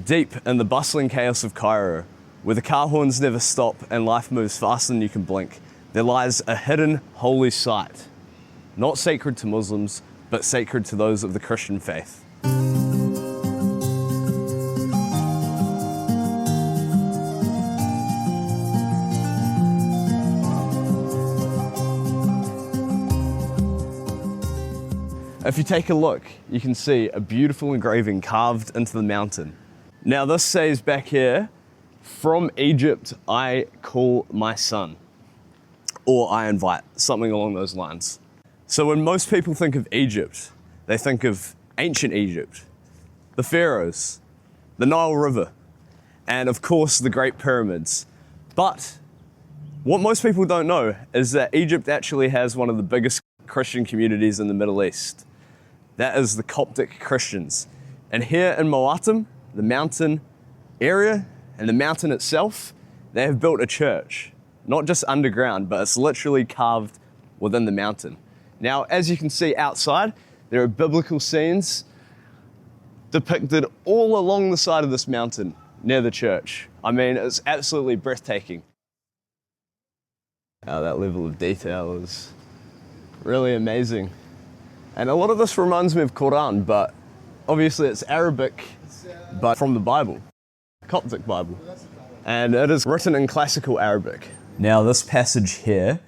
Deep in the bustling chaos of Cairo, where the car horns never stop and life moves faster than you can blink, there lies a hidden holy site, not sacred to Muslims, but sacred to those of the Christian faith. If you take a look, you can see a beautiful engraving carved into the mountain. Now this says back here, "From Egypt I call my son," or "I invite," something along those lines. So when most people think of Egypt, they think of ancient Egypt, the pharaohs, the Nile River, and of course the Great Pyramids. But what most people don't know is that Egypt actually has one of the biggest Christian communities in the Middle East. That is the Coptic Christians. And here in Mokattam, the mountain area and the mountain itself, they have built a church, not just underground, but it's literally carved within the mountain. Now, as you can see outside, there are biblical scenes depicted all along the side of this mountain near the church. I mean, it's absolutely breathtaking. That level of detail is really amazing. And a lot of this reminds me of Quran, but obviously it's Arabic, but from the Bible, Coptic Bible. And it is written in classical Arabic. Now this passage here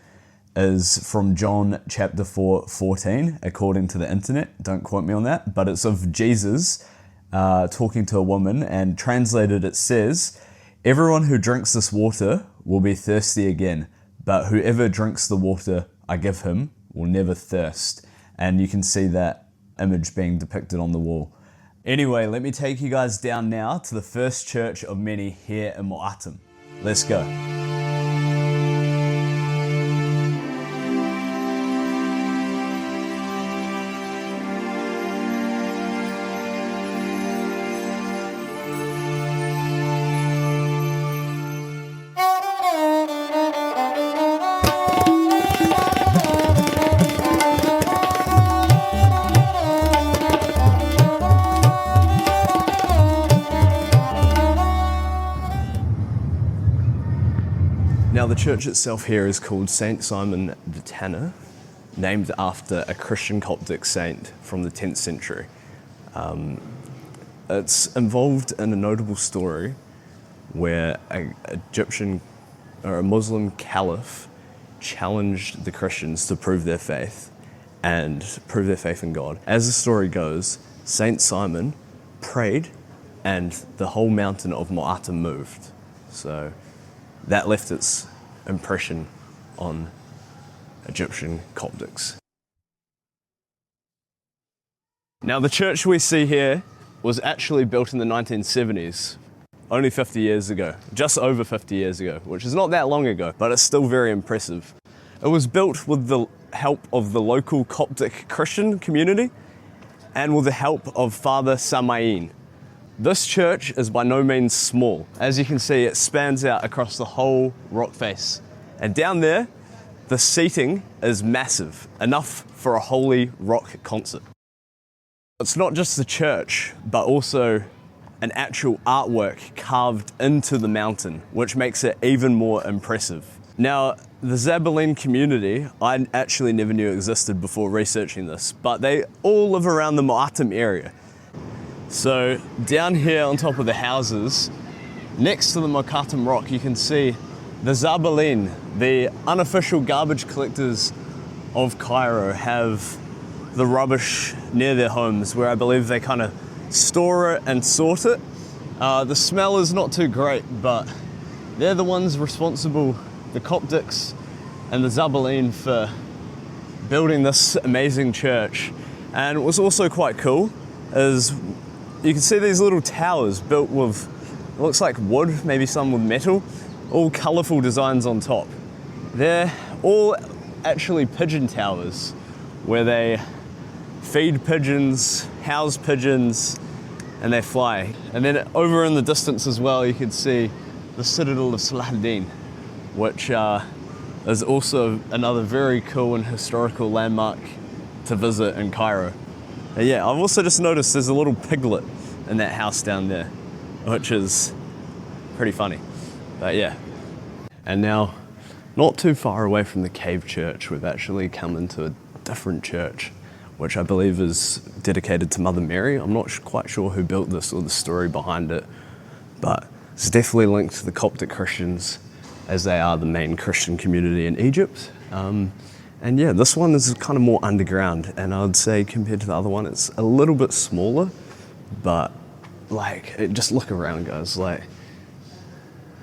is from John chapter 4:14, according to the internet. Don't quote me on that, but it's of Jesus talking to a woman, and translated it says, "Everyone who drinks this water will be thirsty again, but whoever drinks the water I give him will never thirst." And you can see that image being depicted on the wall. Anyway, let me take you guys down now to the first church of many here in Mokattam. Let's go. Now the church itself here is called St. Simon the Tanner, named after a Christian Coptic saint from the 10th century. It's involved in a notable story where an Egyptian or a Muslim caliph challenged the Christians to prove their faith in God. As the story goes, St. Simon prayed and the whole mountain of Mokattam moved. So that left its impression on Egyptian Coptics. Now the church we see here was actually built in the 1970s, only 50 years ago, just over 50 years ago, which is not that long ago, but it's still very impressive. It was built with the help of the local Coptic Christian community and with the help of Father Zabaleen. This church is by no means small. As you can see, it spans out across the whole rock face. And down there, the seating is massive, enough for a holy rock concert. It's not just the church, but also an actual artwork carved into the mountain, which makes it even more impressive. Now, the Zabaleen community, I actually never knew existed before researching this, but they all live around the Mokattam area. So down here on top of the houses, next to the Mokattam rock, you can see the Zabaleen, the unofficial garbage collectors of Cairo, have the rubbish near their homes, where I believe they kind of store it and sort it. The smell is not too great, but they're the ones responsible, the Coptics and the Zabaleen, for building this amazing church. And what's also quite cool is you can see these little towers built with, it looks like wood, maybe some with metal, all colourful designs on top. They're all actually pigeon towers where they feed pigeons, house pigeons, and they fly. And then over in the distance as well, you can see the Citadel of Zabaleen, which is also another very cool and historical landmark to visit in Cairo. Yeah, I've also just noticed there's a little piglet in that house down there. which is pretty funny. But yeah, and now not too far away from the Cave Church, we've actually come into a different church, which I believe is dedicated to Mother Mary. I'm not quite sure who built this or the story behind it, but it's definitely linked to the Coptic Christians, as they are the main Christian community in Egypt. And yeah, this one is kind of more underground, and I would say compared to the other one, it's a little bit smaller, but like, just look around, guys, like,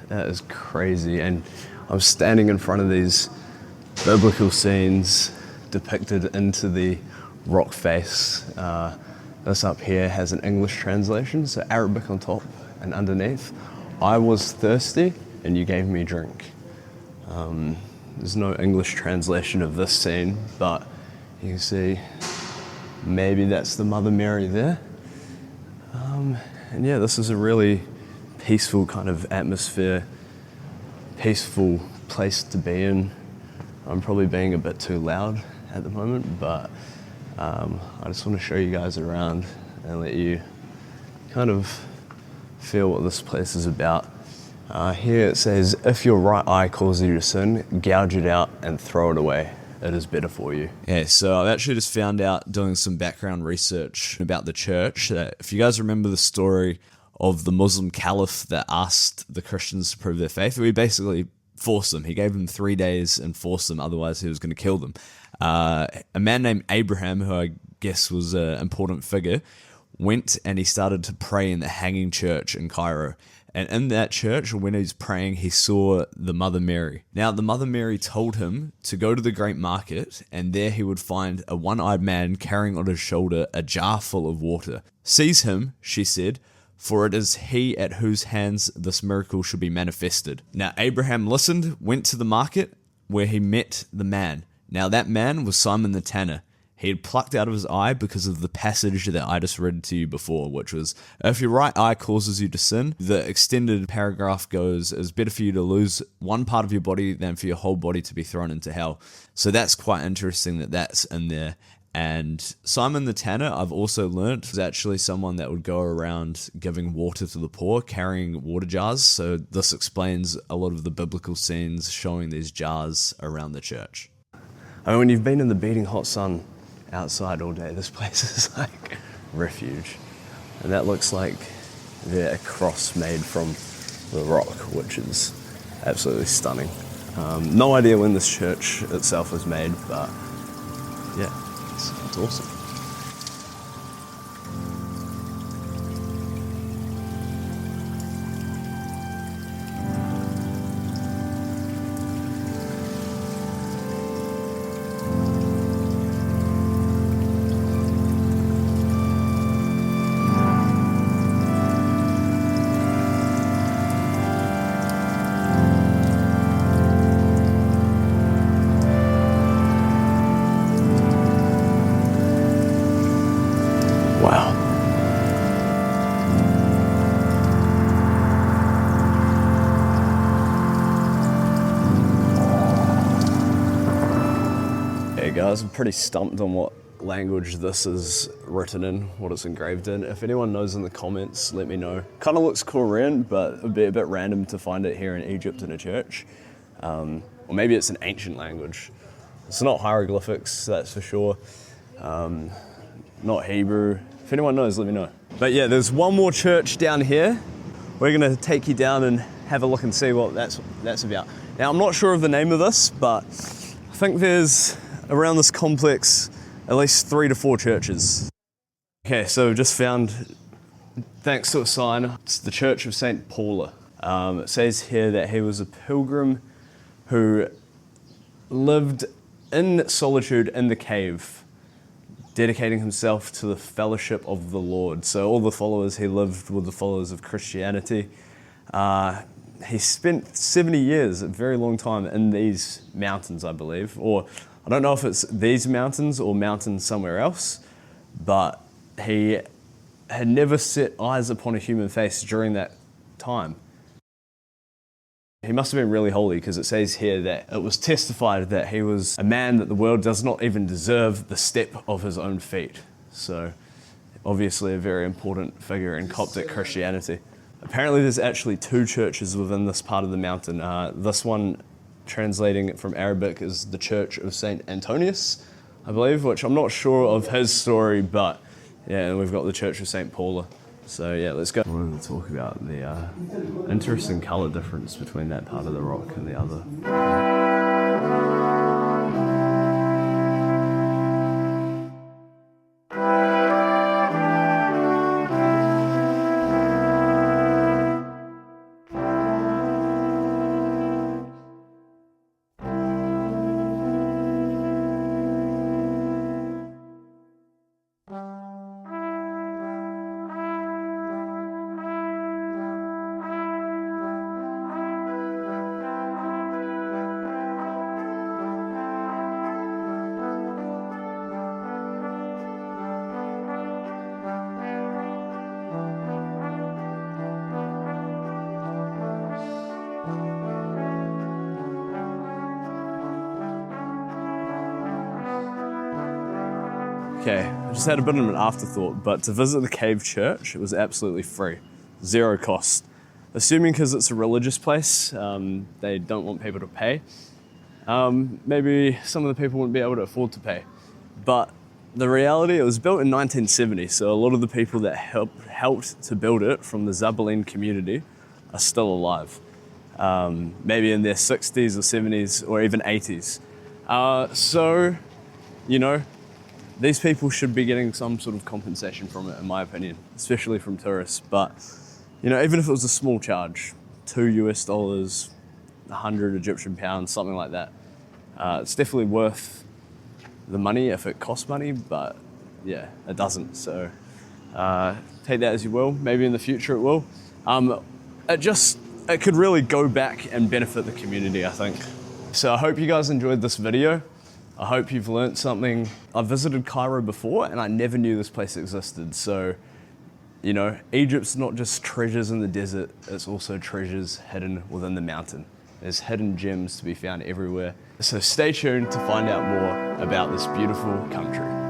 that is crazy. And I'm standing in front of these biblical scenes depicted into the rock face. This up here has an English translation, so Arabic on top and underneath. I was thirsty and you gave me drink. There's no English translation of this scene, but you can see maybe that's the Mother Mary there. And yeah, this is a really peaceful kind of atmosphere, peaceful place to be in. I'm probably being a bit too loud at the moment, but I just want to show you guys around and let you kind of feel what this place is about. Here it says, if your right eye causes you to sin, gouge it out and throw it away. It is better for you. Yeah, so I've actually just found out doing some background research about the church that if you guys remember the story of the Muslim caliph that asked the Christians to prove their faith, we basically forced them. He gave them 3 days and forced them, otherwise he was going to kill them. A man named Abraham, who I guess was an important figure, went and he started to pray in the hanging church in Cairo. And in that church, when he was praying, he saw the Mother Mary. Now, the Mother Mary told him to go to the great market, and there he would find a one-eyed man carrying on his shoulder a jar full of water. Seize him, she said, for it is he at whose hands this miracle should be manifested. Now, Abraham listened, went to the market, where he met the man. Now, that man was Simon the tanner. He had plucked out of his eye because of the passage that I just read to you before, which was, if your right eye causes you to sin, the extended paragraph goes, it's better for you to lose one part of your body than for your whole body to be thrown into hell. So that's quite interesting that that's in there. And Simon the tanner, I've also learnt, was actually someone that would go around giving water to the poor, carrying water jars. So this explains a lot of the biblical scenes showing these jars around the church. I mean, when you've been in the beating hot sun outside all day, this place is like refuge. And that looks like a cross made from the rock, which is absolutely stunning. No idea when this church itself was made, but yeah, it's awesome. Wow. Hey guys, I'm pretty stumped on what language this is written in, what it's engraved in. If anyone knows in the comments, let me know. Kind of looks Korean, but it'd be a bit random to find it here in Egypt in a church. Or maybe it's an ancient language. It's not hieroglyphics, that's for sure. Not Hebrew. If anyone knows, let me know. But yeah, there's one more church down here. We're gonna take you down and have a look and see what that's about. Now, I'm not sure of the name of this, but I think there's, around this complex, at least 3 to 4 churches. Okay, so just found, thanks to a sign, it's the Church of St. Paula. It says here that he was a pilgrim who lived in solitude in the cave, dedicating himself to the fellowship of the Lord. So all the followers, he lived with the followers of Christianity. He spent 70 years, a very long time, in these mountains, I believe. Or I don't know if it's these mountains or mountains somewhere else, but he had never set eyes upon a human face during that time. He must have been really holy, because it says here that it was testified that he was a man that the world does not even deserve the step of his own feet. So obviously a very important figure in Coptic Christianity. Apparently there's actually 2 churches within this part of the mountain. This one, translating it from Arabic, is the Church of St. Antonius, I believe, which I'm not sure of his story, but yeah, and we've got the Church of St. Paula. So yeah, let's go. I wanted to talk about the interesting colour difference between that part of the rock and the other. Okay, I just had a bit of an afterthought, but to visit the Cave Church, it was absolutely free, 0 cost. Assuming because it's a religious place, they don't want people to pay. Maybe some of the people wouldn't be able to afford to pay. But the reality, it was built in 1970, so a lot of the people that helped to build it from the Zabaleen community are still alive. Maybe in their 60s or 70s or even 80s. So, you know, these people should be getting some sort of compensation from it, in my opinion, especially from tourists. But, you know, even if it was a small charge, $2, 100 Egyptian pounds, something like that, it's definitely worth the money if it costs money, but yeah, it doesn't. So take that as you will. Maybe in the future it will. It could really go back and benefit the community, I think. So I hope you guys enjoyed this video. I hope you've learnt something. I've visited Cairo before and I never knew this place existed. So, you know, Egypt's not just treasures in the desert, it's also treasures hidden within the mountain. There's hidden gems to be found everywhere. So stay tuned to find out more about this beautiful country.